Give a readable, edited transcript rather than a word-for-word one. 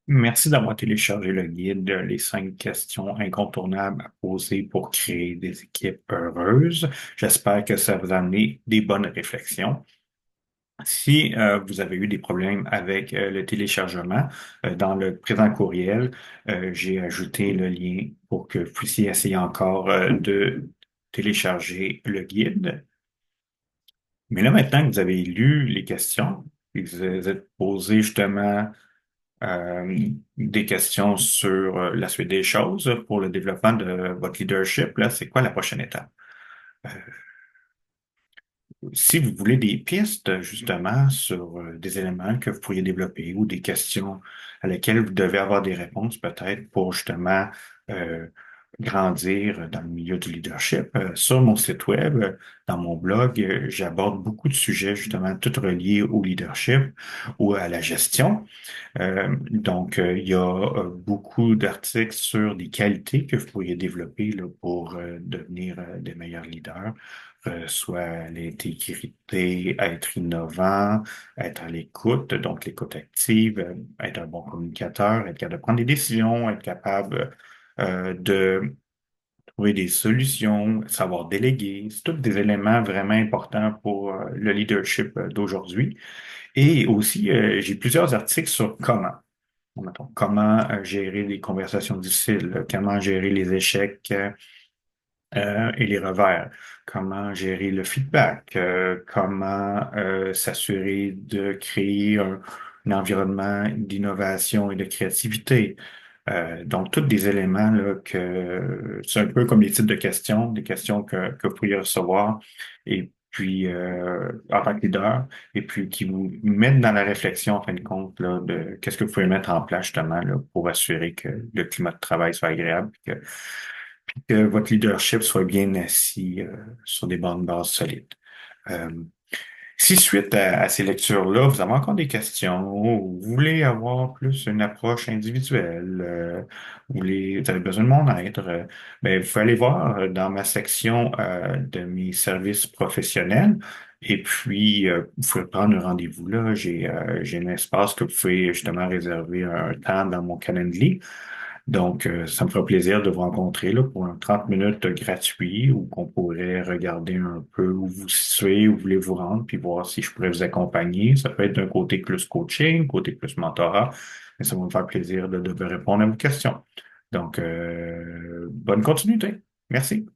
Merci d'avoir téléchargé le guide Les 5 questions incontournables à poser pour créer des équipes heureuses. J'espère que ça vous a amené des bonnes réflexions. Si vous avez eu des problèmes avec le téléchargement, dans le présent courriel, j'ai ajouté le lien pour que vous puissiez essayer encore de télécharger le guide. Mais là, maintenant que vous avez lu les questions, et que vous vous êtes posé justement euh, des questions sur la suite des choses pour le développement de votre leadership, là, c'est quoi la prochaine étape? Euh, Si vous voulez des pistes, justement, sur des éléments que vous pourriez développer ou des questions à lesquelles vous devez avoir des réponses, peut-être pour justement euh, grandir dans le milieu du leadership, sur mon site web, dans mon blog, j'aborde beaucoup de sujets, justement, tout reliés au leadership ou à la gestion. Il y a beaucoup d'articles sur des qualités que vous pourriez développer là, pour devenir des meilleurs leaders, soit l'intégrité, être innovant, être à l'écoute, donc l'écoute active, être un bon communicateur, être capable de prendre des décisions, être capable de trouver des solutions, savoir déléguer. C'est tous des éléments vraiment importants pour le leadership d'aujourd'hui. Et aussi, j'ai plusieurs articles sur mettons, comment gérer les conversations difficiles, comment gérer les échecs et les revers, comment gérer le feedback, comment s'assurer de créer un environnement d'innovation et de créativité. Donc, tous des éléments là, que c'est un peu comme les types de questions, des questions que vous pourriez recevoir, et puis en tant que leader, et puis qui vous mettent dans la réflexion, en fin de compte, là, de qu'est-ce que vous pouvez mettre en place justement là, pour assurer que le climat de travail soit agréable, que votre leadership soit bien assis sur des bonnes bases solides. Euh, Si suite à ces lectures-là, vous avez encore des questions, ou vous voulez avoir plus une approche individuelle, vous avez besoin de mon aide, ben, vous pouvez aller voir dans ma section de mes services professionnels. Et puis, vous pouvez prendre un rendez-vous là. J'ai un espace que vous pouvez justement réserver un temps dans mon calendrier. Donc, ça me fera plaisir de vous rencontrer là, pour un 30 minutes gratuit où qu'on pourrait regarder un peu où vous situez, où vous voulez vous rendre, puis voir si je pourrais vous accompagner. Ça peut être d'un côté plus coaching, côté plus mentorat, mais ça va me faire plaisir de répondre à vos questions. Donc, bonne continuité. Merci.